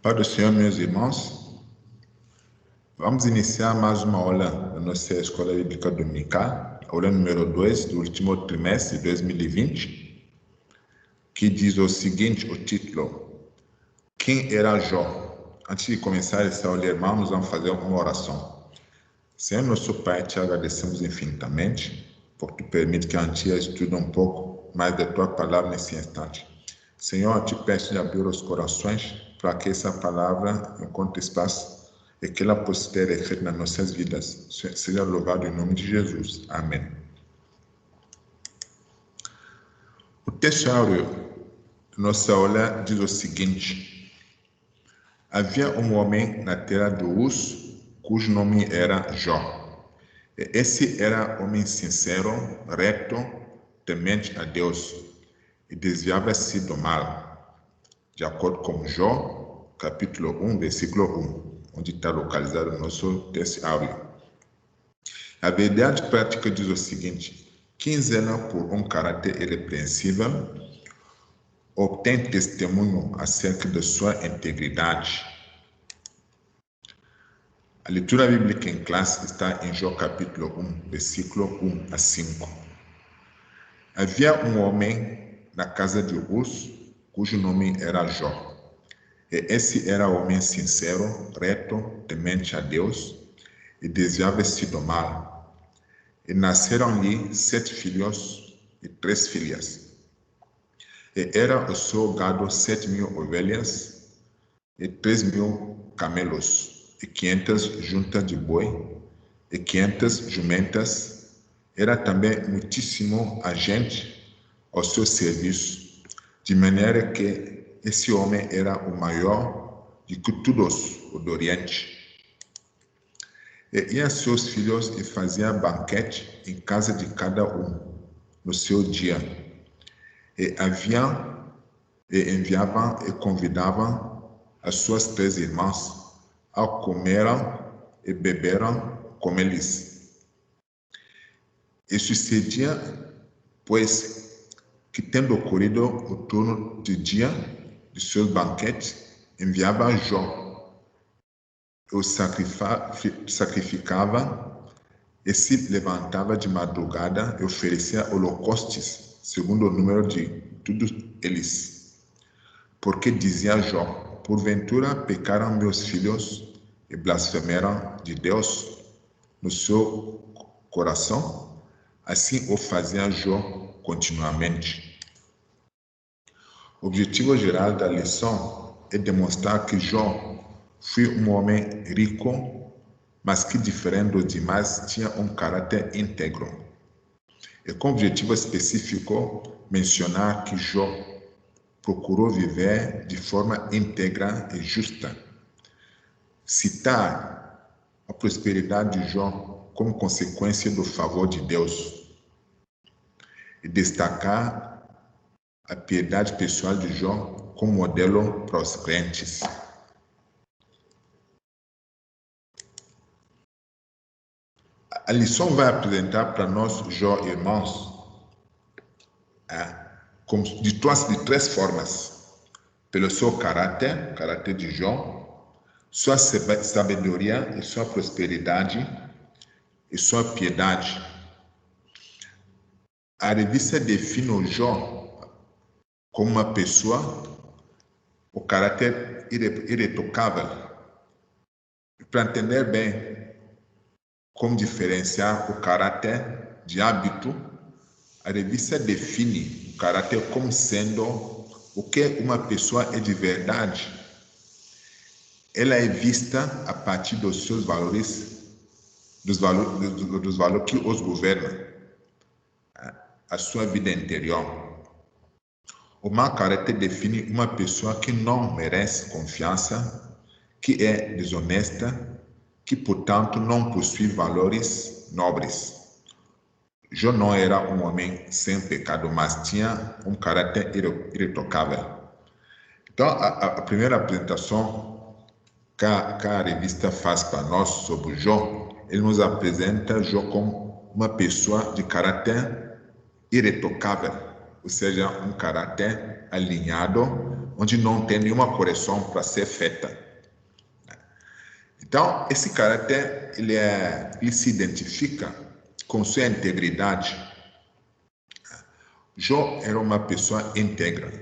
Pai do Senhor, meus irmãos, vamos iniciar mais uma aula da nossa Escola Bíblica Dominical, aula número 2 do último trimestre de 2020, que diz o seguinte, o título: Quem era Jó? Antes de começar essa aula, irmãos, vamos fazer uma oração. Senhor, nosso Pai, te agradecemos infinitamente, porque tu permite que a gente estude um pouco mais da tua palavra nesse instante. Senhor, eu te peço de abrir os corações para que essa palavra encontre espaço e que ela possa ter efeito nas nossas vidas. Seja louvado em nome de Jesus. Amém. O texto áureo da nossa aula diz o seguinte: havia um homem na terra de Uz, cujo nome era Jó. Esse era homem sincero, reto, temente a Deus e desviava-se do mal, de acordo com Jó, capítulo 1, versículo 1, onde está localizado o nosso texto áureo. A verdade prática diz o seguinte: quem zela por um caráter irrepreensível obtém testemunho acerca da sua integridade. A leitura bíblica em classe está em Jó capítulo 1, versículo 1 a 5. Havia um homem na casa de Uz, cujo nome era Jó. E esse era homem sincero, reto, temente a Deus, e desviava-se do mal. E nasceram-lhe 7 filhos e 3 filhas. E era o seu gado 7.000 ovelhas e 3.000 camelos, e 500 juntas de boi, e 500 jumentas. Era também muitíssimo agente ao seu serviço, de maneira que esse homem era o maior de todos o do Oriente. E ia seus filhos e fazia banquete em casa de cada um, no seu dia. E enviava e convidava as suas 3 irmãs a comeram e beberam com eles. E sucedia, pois, que tendo ocorrido o turno de dia de seus banquetes, enviava a Jó, o sacrificava e se levantava de madrugada e oferecia holocaustos, segundo o número de todos eles. Porque dizia Jó: porventura pecaram meus filhos e blasfemaram de Deus no seu coração? Assim o fazia Jó continuamente. O objetivo geral da lição é demonstrar que Jó foi um homem rico, mas que, diferente dos demais, tinha um caráter íntegro. E com objetivo específico, mencionar que Jó procurou viver de forma íntegra e justa. Citar a prosperidade de Jó como consequência do favor de Deus. E destacar a piedade pessoal de Jó como modelo para os crentes. A lição vai apresentar para nós, Jó, irmãos, de 3 formas. Pelo seu caráter, o caráter de Jó, sua sabedoria e sua prosperidade e sua piedade. A revista define o Jó como uma pessoa, o caráter irretocável. Para entender bem como diferenciar o caráter de hábito, a revista define o caráter como sendo o que uma pessoa é de verdade. Ela é vista a partir dos seus valores, dos valores que os governam, a sua vida interior. O mau caráter define uma pessoa que não merece confiança, que é desonesta, que, portanto, não possui valores nobres. Jó não era um homem sem pecado, mas tinha um caráter irretocável. Então, a primeira apresentação que a revista faz para nós sobre Jó, ele nos apresenta Jó como uma pessoa de caráter irretocável, ou seja, um caráter alinhado onde não tem nenhuma correção para ser feita. Então, esse caráter, ele se identifica com sua integridade. Jó era uma pessoa íntegra.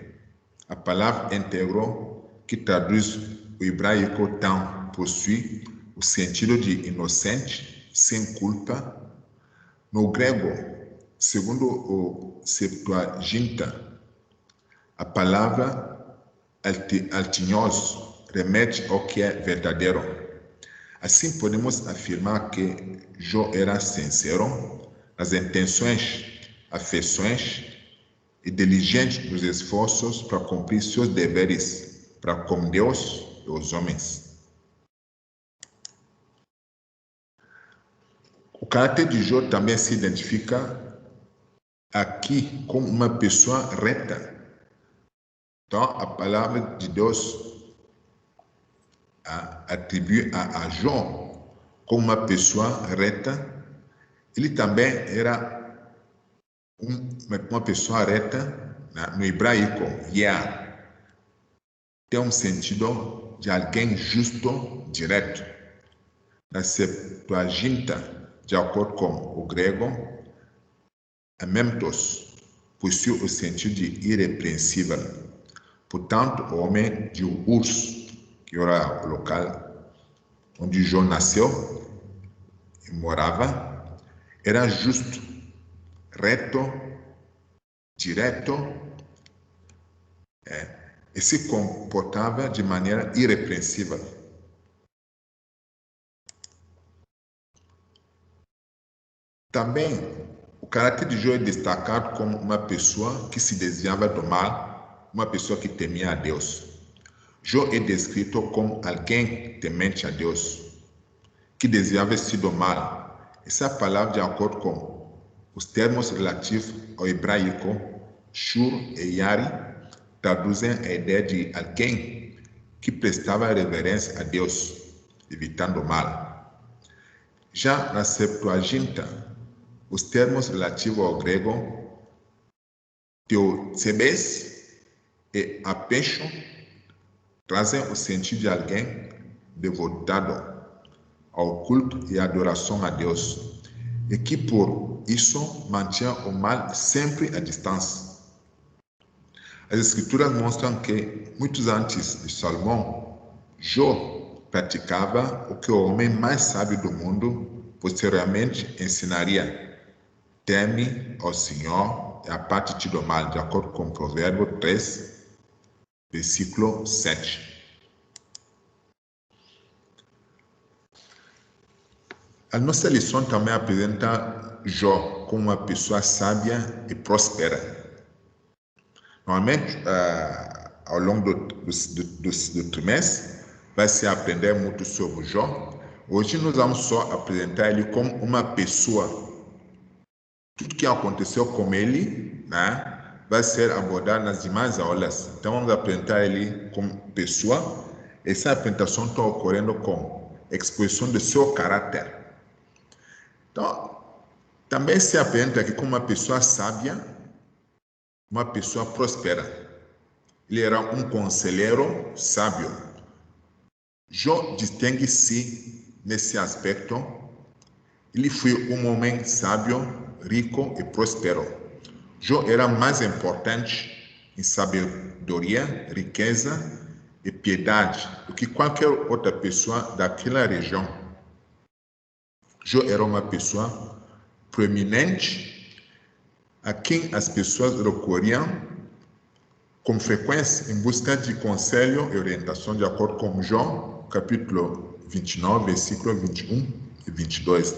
A palavra íntegro, que traduz o hebraico tão, possui o sentido de inocente, sem culpa. No grego, segundo o Septuaginta, a palavra altinhoso remete ao que é verdadeiro. Assim, podemos afirmar que Jó era sincero nas intenções, afeições e diligente nos esforços para cumprir seus deveres para com Deus e os homens. O caráter de Jó também se identifica aqui como uma pessoa reta. Então, a palavra de Deus atribui a Jó como uma pessoa reta. Ele também era uma pessoa reta, no hebraico, tem um sentido de alguém justo, direto. Na Septuaginta, de acordo com o grego, amentos possui o sentido de irrepreensível. Portanto, o homem de Urs, que era o local onde Jó nasceu e morava, era justo, reto, direto, e se comportava de maneira irrepreensível. Também, o caráter de Jó é destacado como uma pessoa que se desviava do mal, uma pessoa que temia a Deus. Jó é descrito como alguém temente a Deus, que desviava-se do mal. Essa palavra, de acordo com os termos relativos ao hebraico, shur e yari, traduzem a ideia de alguém que prestava reverência a Deus, evitando o mal. Já na Septuaginta, os termos relativos ao grego theotsebes e apeixo trazem o sentido de alguém devotado ao culto e adoração a Deus, e que por isso mantinha o mal sempre à distância. As Escrituras mostram que, muito antes de Salomão, Jó praticava o que o homem mais sábio do mundo posteriormente ensinaria: teme ao Senhor e aparte-te do mal, de acordo com Provérbio 3, versículo 7. A nossa lição também apresenta Jó como uma pessoa sábia e próspera. Normalmente, ao longo do trimestre, vai se aprender muito sobre Jó. Hoje nós vamos só apresentar ele como uma pessoa. Tudo que aconteceu com ele, vai ser abordado nas demais aulas. Então vamos apresentar ele como pessoa. Essa apresentação está ocorrendo com exposição do seu caráter. Então, também se apresenta aqui como uma pessoa sábia, uma pessoa próspera. Ele era um conselheiro sábio. Jó distingue-se nesse aspecto. Ele foi um homem sábio, rico e próspero. Jó era mais importante em sabedoria, riqueza e piedade do que qualquer outra pessoa daquela região. Jó era uma pessoa proeminente a quem as pessoas recorriam com frequência em busca de conselho e orientação, de acordo com Jó, capítulo 29, versículo 21 e 22.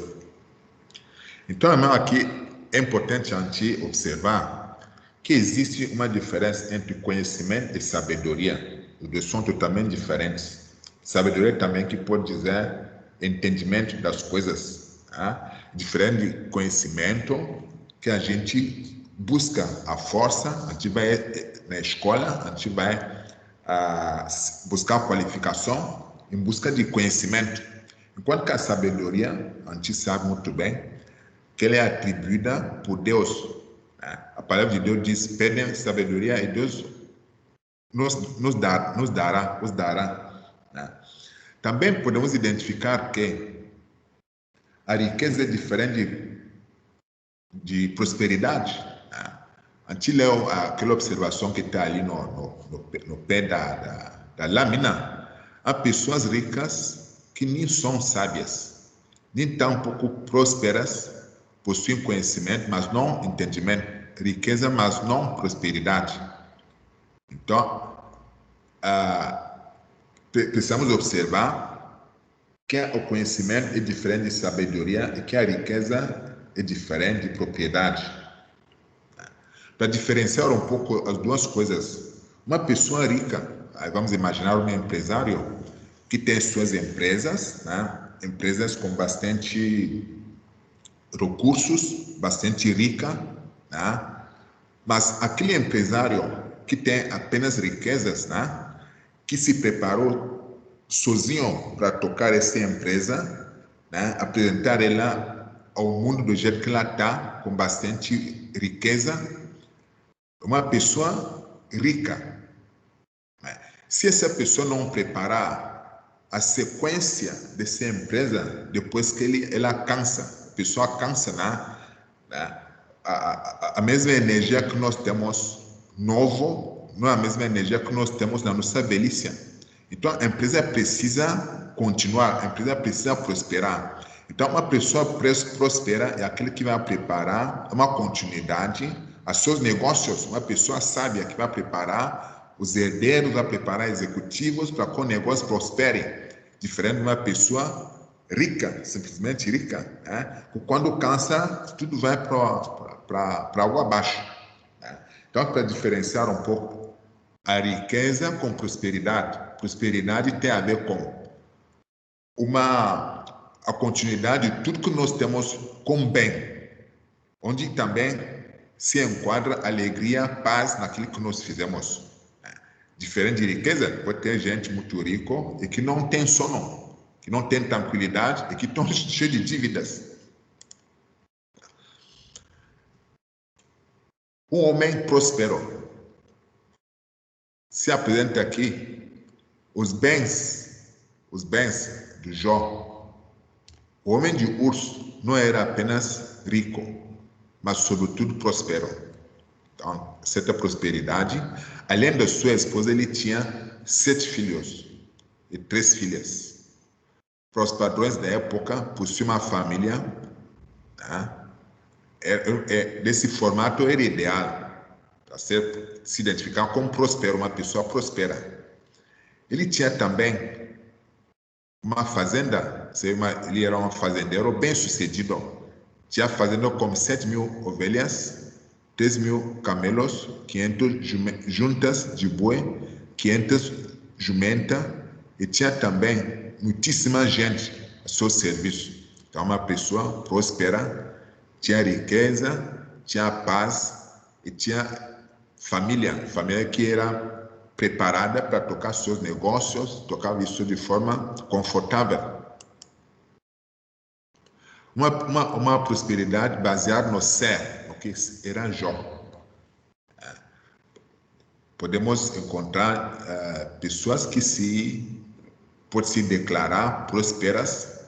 Então, aqui é importante a gente observar que existe uma diferença entre conhecimento e sabedoria. Os dois são totalmente diferentes. Sabedoria também que pode dizer entendimento das coisas, diferente de conhecimento que a gente busca a força. A gente vai na escola, a gente vai buscar qualificação em busca de conhecimento, enquanto que a sabedoria, a gente sabe muito bem que ela é atribuída por Deus. A palavra de Deus diz: pedem sabedoria e Deus nos dará, né? Também podemos identificar que a riqueza é diferente de prosperidade, né? A gente leu aquela observação que está ali no pé da lâmina. Há pessoas ricas que nem são sábias, nem tampouco prósperas, possuem conhecimento, mas não entendimento, riqueza, mas não prosperidade. Então, precisamos observar que o conhecimento é diferente de sabedoria e que a riqueza é diferente de propriedade. Para diferenciar um pouco as duas coisas, uma pessoa rica, vamos imaginar um empresário que tem suas empresas, né? Empresas com bastante recursos, bastante rica, né? Mas aquele empresário que tem apenas riquezas, né? Que se preparou sozinho para tocar essa empresa, né? Apresentar ela ao mundo do jeito que ela está, com bastante riqueza, uma pessoa rica. Né? Se essa pessoa não preparar a sequência dessa empresa, depois que ela cansa, a pessoa cansa, né? A mesma energia que nós temos novo, não é a mesma energia que nós temos na nossa velhice. Então, a empresa precisa continuar, a empresa precisa prosperar. Então, uma pessoa próspera é aquele que vai preparar uma continuidade a seus negócios, uma pessoa sábia que vai preparar os herdeiros, vai preparar executivos para que o negócio prospere, diferente de uma pessoa rica, simplesmente rica, né? Quando cansa, tudo vai para água abaixo, né? Então, para diferenciar um pouco a riqueza com prosperidade, prosperidade tem a ver com a continuidade de tudo que nós temos com bem, onde também se enquadra alegria, paz naquilo que nós fizemos. Diferente de riqueza, pode ter gente muito rico e que não tem sono, que não tem tranquilidade e que estão cheios de dívidas. Um homem próspero se apresenta aqui os bens de Jó. O homem de Urso não era apenas rico, mas sobretudo próspero. Então, certa prosperidade. Além da sua esposa, ele tinha 7 filhos e 3 filhas. Para os padrões da época, possuir uma família, né? Desse formato era ideal, para se identificar como próspero, uma pessoa próspera. Ele tinha também uma fazenda, ele era um fazendeiro bem sucedido. Tinha fazenda com 7.000 ovelhas, 3.000 camelos, 500 juntas de boi, 500 jumentas, e tinha também muitíssima gente a seu serviço. Então, uma pessoa próspera, tinha riqueza, tinha paz e tinha família que era preparada para tocar seus negócios, tocava isso de forma confortável. Uma prosperidade baseada no ser, no que era Jó. Podemos encontrar pessoas que podem se declarar prósperas,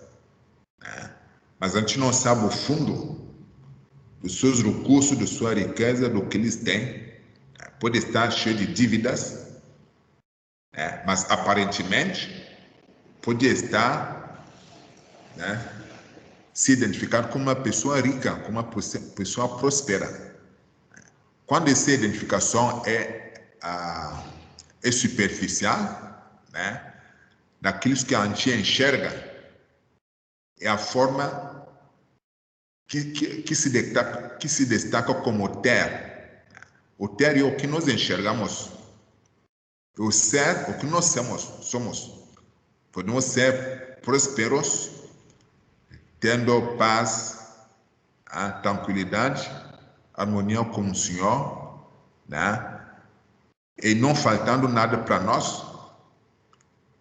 né? Mas a gente não sabe o fundo dos seus recursos, da sua riqueza, do que eles têm. Pode estar cheio de dívidas, né? Mas aparentemente pode estar, né, se identificar como uma pessoa rica, como uma pessoa próspera. Quando essa identificação é superficial, né, daquilo que a gente enxerga, é a forma que se destaca como ter. O ter é o que nós enxergamos. O ser, o que nós somos. Podemos ser prósperos, tendo paz, tranquilidade, harmonia com o Senhor, né? E não faltando nada para nós.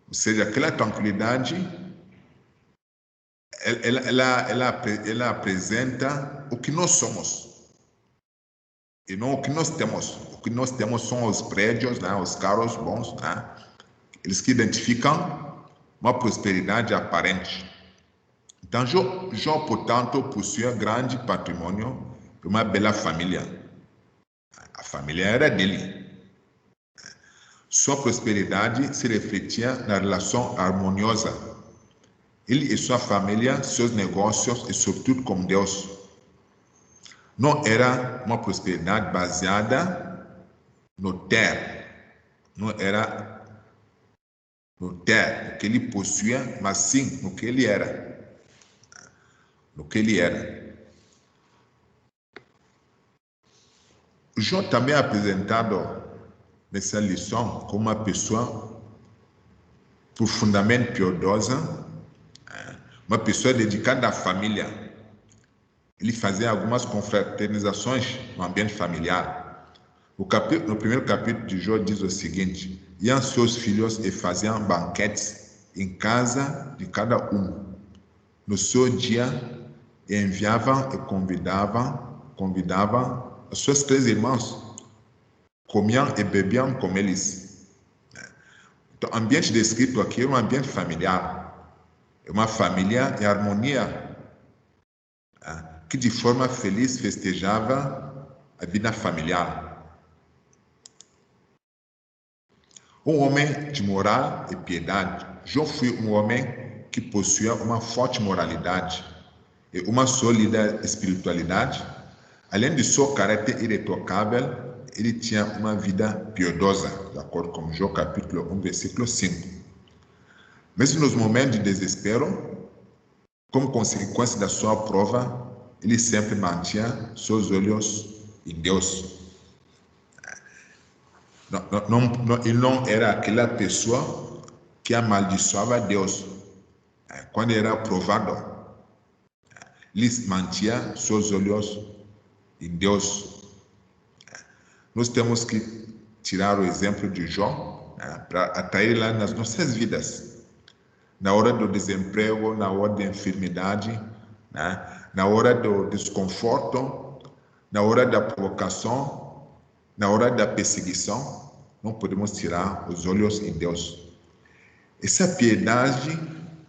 Ou seja, aquela tranquilidade, ela apresenta o que nós somos e não o que nós temos. que nós temos são os prédios, né? Os carros bons, né? Eles que identificam uma prosperidade aparente. Então, Jó, portanto, possuía grande patrimônio e uma bela família. A família era dele. Sua prosperidade se refletia na relação harmoniosa. Ele e sua família, seus negócios e, sobretudo, com Deus. Não era uma prosperidade baseada no ter. Não era no ter, no que ele possuía, mas sim no que ele era. No que ele era. Jó também é apresentado nessa lição como uma pessoa profundamente piedosa, uma pessoa dedicada à família. Ele fazia algumas confraternizações no ambiente familiar. No primeiro capítulo de Jó diz o seguinte: iam seus filhos e faziam banquetes em casa de cada um. No seu dia, enviavam e convidavam os seus 3 irmãos. Comiam e bebiam com eles. Então, o ambiente descrito aqui é um ambiente familiar. É uma família em harmonia, que de forma feliz festejava a vida familiar. Um homem de moral e piedade. Jó foi um homem que possuía uma forte moralidade e uma sólida espiritualidade. Além de seu caráter irretocável, ele tinha uma vida piedosa, de acordo com Jó capítulo 1, versículo 5. Mesmo nos momentos de desespero, como consequência da sua prova, ele sempre mantinha seus olhos em Deus. Ele não era aquela pessoa que amaldiçoava Deus. Quando era provado, ele mantinha seus olhos em Deus. Nós temos que tirar o exemplo de Jó, para atrair lá nas nossas vidas. Na hora do desemprego, na hora da enfermidade, na hora do desconforto, na hora da provocação, na hora da perseguição, não podemos tirar os olhos em Deus. Essa piedade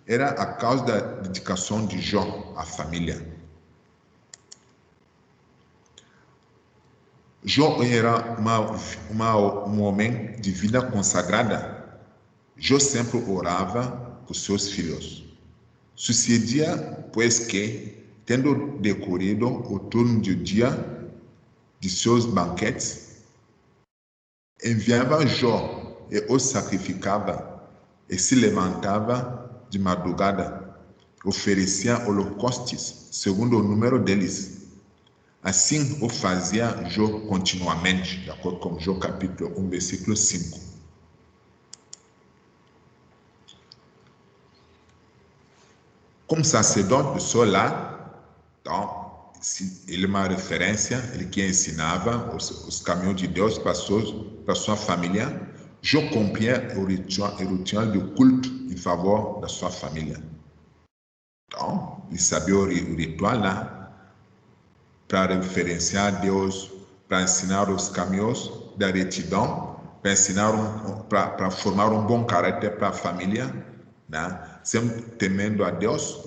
era a causa da dedicação de Jó à família. Jó era um homem de vida consagrada. Jó sempre orava por seus filhos. Sucedia, pois, que, tendo decorrido o turno do dia de seus banquetes, enviava Jó e os sacrificava e se levantava de madrugada, oferecia holocaustos segundo o número deles. Assim o fazia Jó continuamente, de acordo com Jó capítulo 1, versículo 5. Como sacerdote do seu lar, então, ele é uma referência, ele que ensinava os caminhos de Deus para sua família. Jó cumpria o ritual do culto em favor da sua família. Então, ele sabia o ritual lá, para referenciar Deus, para ensinar os caminhos da retidão, para formar um bom caráter para a família, sempre temendo a Deus.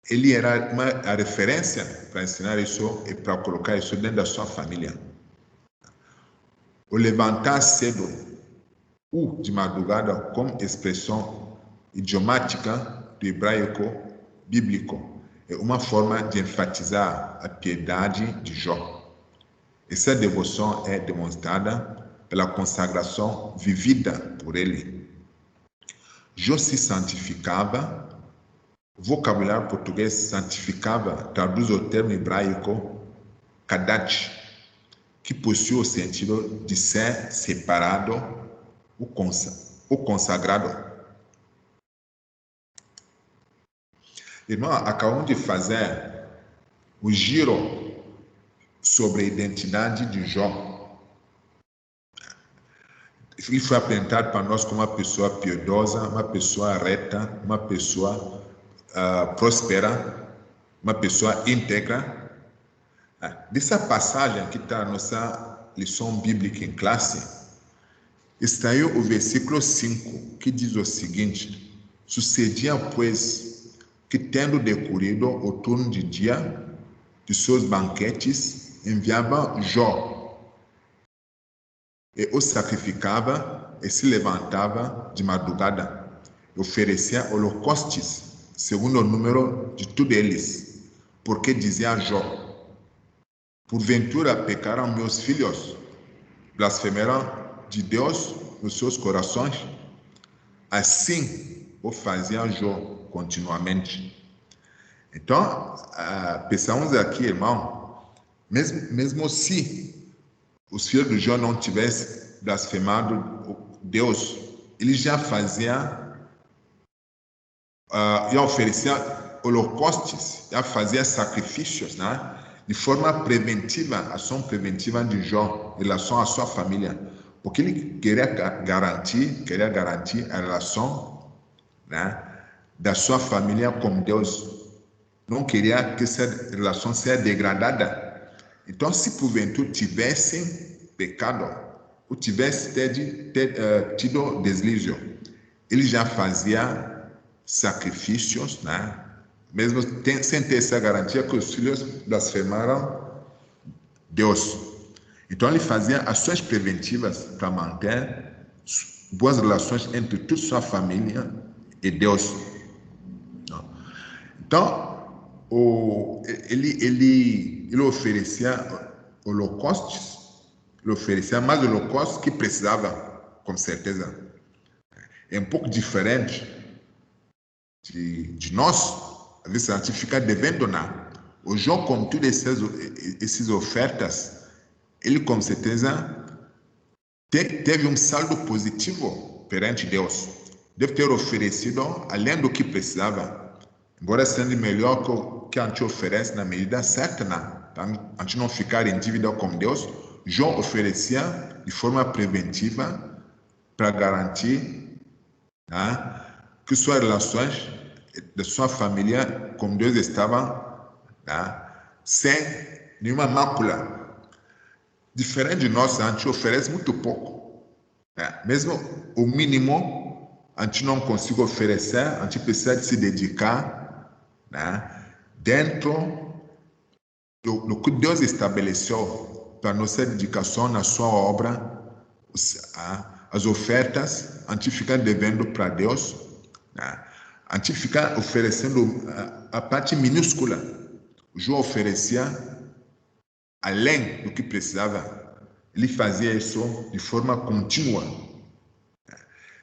Ele era a referência para ensinar isso e para colocar isso dentro da sua família. O levantar cedo ou de madrugada, como expressão idiomática do hebraico bíblico, é uma forma de enfatizar a piedade de Jó. Essa devoção é demonstrada pela consagração vivida por ele. Jó se santificava. O vocabulário português santificava traduz o termo hebraico kadash, que possui o sentido de ser separado ou consagrado. Irmão, acabamos de fazer o giro sobre a identidade de Jó. Ele foi apresentado para nós como uma pessoa piedosa, uma pessoa reta, uma pessoa próspera, uma pessoa íntegra. Dessa passagem que está lição bíblica em classe, extraiu o versículo 5, que diz o seguinte: sucedia, pois, que tendo decorrido o turno de dia de seus banquetes, enviava Jó, e o sacrificava e se levantava de madrugada, e oferecia holocaustos, segundo o número de tudo eles, porque dizia Jó: porventura pecaram meus filhos, blasfemaram de Deus nos seus corações? Assim o fazia Jó continuamente. Então, pensamos aqui, irmão, mesmo se os filhos de Jó não tivessem blasfemado Deus, ele já fazia, já oferecia holocaustos, já fazia sacrifícios, né? De forma preventiva, ação preventiva de Jó em relação à sua família, porque ele queria garantir a relação, né, da sua família com Deus. Não queria que essa relação seja degradada. Então, se porventura tivessem pecado, ou tivesse tido deslize, ele já fazia sacrifícios, né? Mesmo sem ter essa garantia que os filhos blasfemaram Deus. Então, ele fazia ações preventivas para manter boas relações entre toda sua família e Deus. Então, ele oferecia holocaustos, ele oferecia mais holocaustos que precisava, com certeza. É um pouco diferente de nós. Às vezes a gente fica devendo, não. O Jó, com todas essas ofertas, ele com certeza teve um saldo positivo perante Deus. Deve ter oferecido além do que precisava, embora sendo melhor que a gente oferece na medida certa, para a gente não ficar em dívida com Deus. Jó oferecia de forma preventiva para garantir, né, que suas relações da sua família com Deus estavam, né, sem nenhuma mácula. Diferente de nós, a gente oferece muito pouco, né? Mesmo o mínimo a gente não consegue oferecer, a gente precisa de se dedicar, né, dentro do que Deus estabeleceu para nossa dedicação na sua obra. As ofertas a gente fica devendo para Deus, né? A gente fica oferecendo a parte minúscula. O Jó oferecia além do que precisava. Ele fazia isso de forma contínua.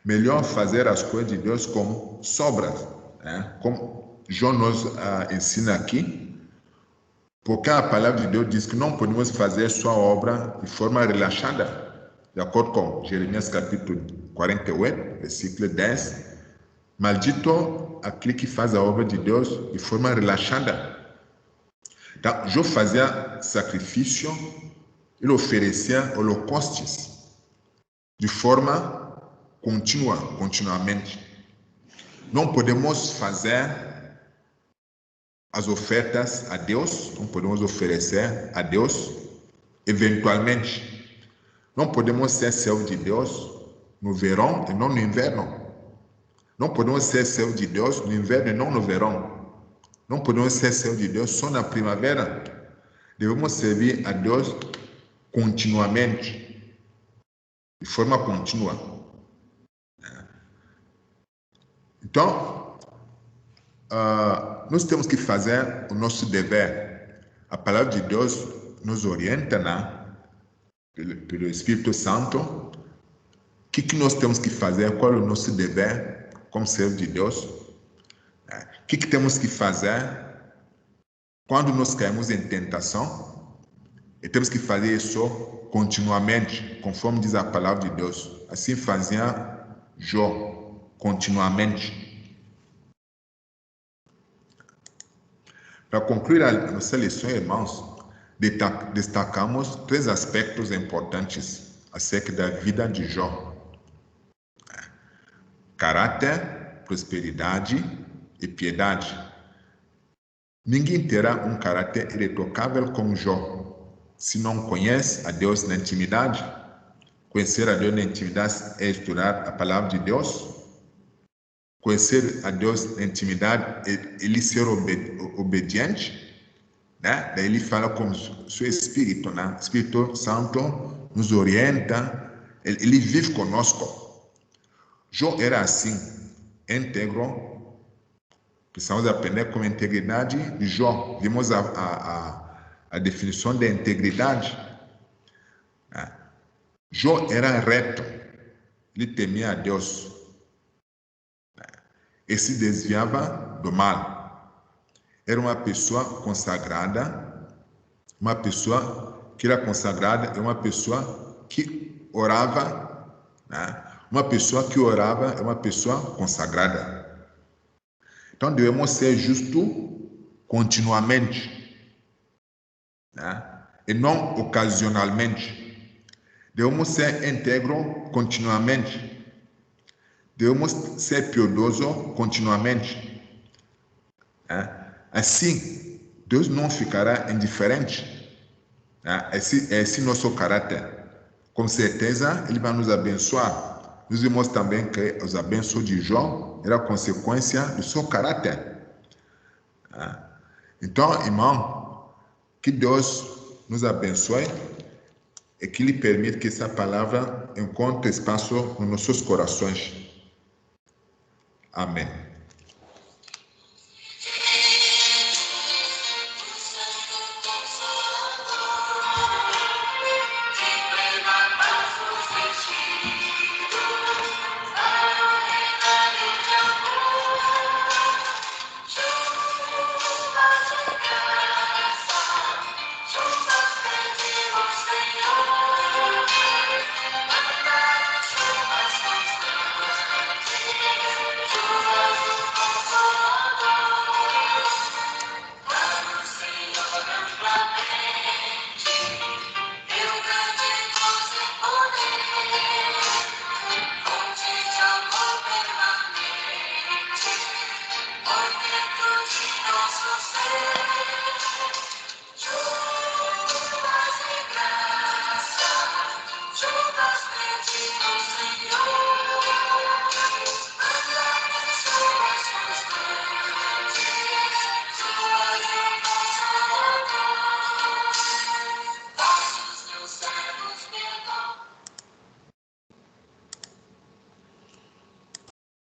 Melhor fazer as coisas de Deus com sobras, né? Como Jó nos ensina aqui, porque a palavra de Deus diz que não podemos fazer sua obra de forma relaxada, de acordo com Jeremias capítulo 48, versículo 10. Maldito aquele que faz a obra de Deus de forma relaxada. Então, Jó fazia sacrifício, ele oferecia holocaustos de forma continuamente. Não podemos fazer as ofertas a Deus, não podemos oferecer a Deus eventualmente. Não podemos ser servo de Deus no verão e não no inverno. Não podemos ser servo de Deus no inverno e não no verão. Não podemos ser servo de Deus só na primavera. Devemos servir a Deus continuamente, de forma contínua. Então, nós temos que fazer o nosso dever. A palavra de Deus nos orienta, né, pelo Espírito Santo. O que nós temos que fazer? Qual é o nosso dever como servo de Deus? O que temos que fazer quando nós caímos em tentação? E temos que fazer isso continuamente, conforme diz a palavra de Deus. Assim fazia Jó, continuamente. Para concluir a nossa lição, irmãos, destacamos 3 aspectos importantes acerca da vida de Jó: caráter, prosperidade e piedade. Ninguém terá um caráter irretocável como Jó. Se não conhece a Deus na intimidade, conhecer a Deus na intimidade é estudar a palavra de Deus. Conhecer a Deus na intimidade é ele ser obediente, né? Daí ele fala com o seu Espírito, né? O Espírito Santo nos orienta, ele vive conosco. Jó era assim, íntegro. Precisamos aprender com a integridade de Jó. Vimos a definição da integridade. Jó era reto, ele temia a Deus e se desviava do mal. Era uma pessoa consagrada, uma pessoa que era consagrada, é uma pessoa que orava, né? Uma pessoa que orava é uma pessoa consagrada. Então devemos ser justos continuamente, né? E não ocasionalmente. Devemos ser íntegros continuamente. Devemos ser piedosos continuamente. Assim, Deus não ficará indiferente. Esse é nosso caráter. Com certeza, Ele vai nos abençoar. Nós vimos também que os abenços de Jó eram consequência do seu caráter. Então, irmão, que Deus nos abençoe e que Ele permita que essa palavra encontre espaço nos nossos corações. Amém.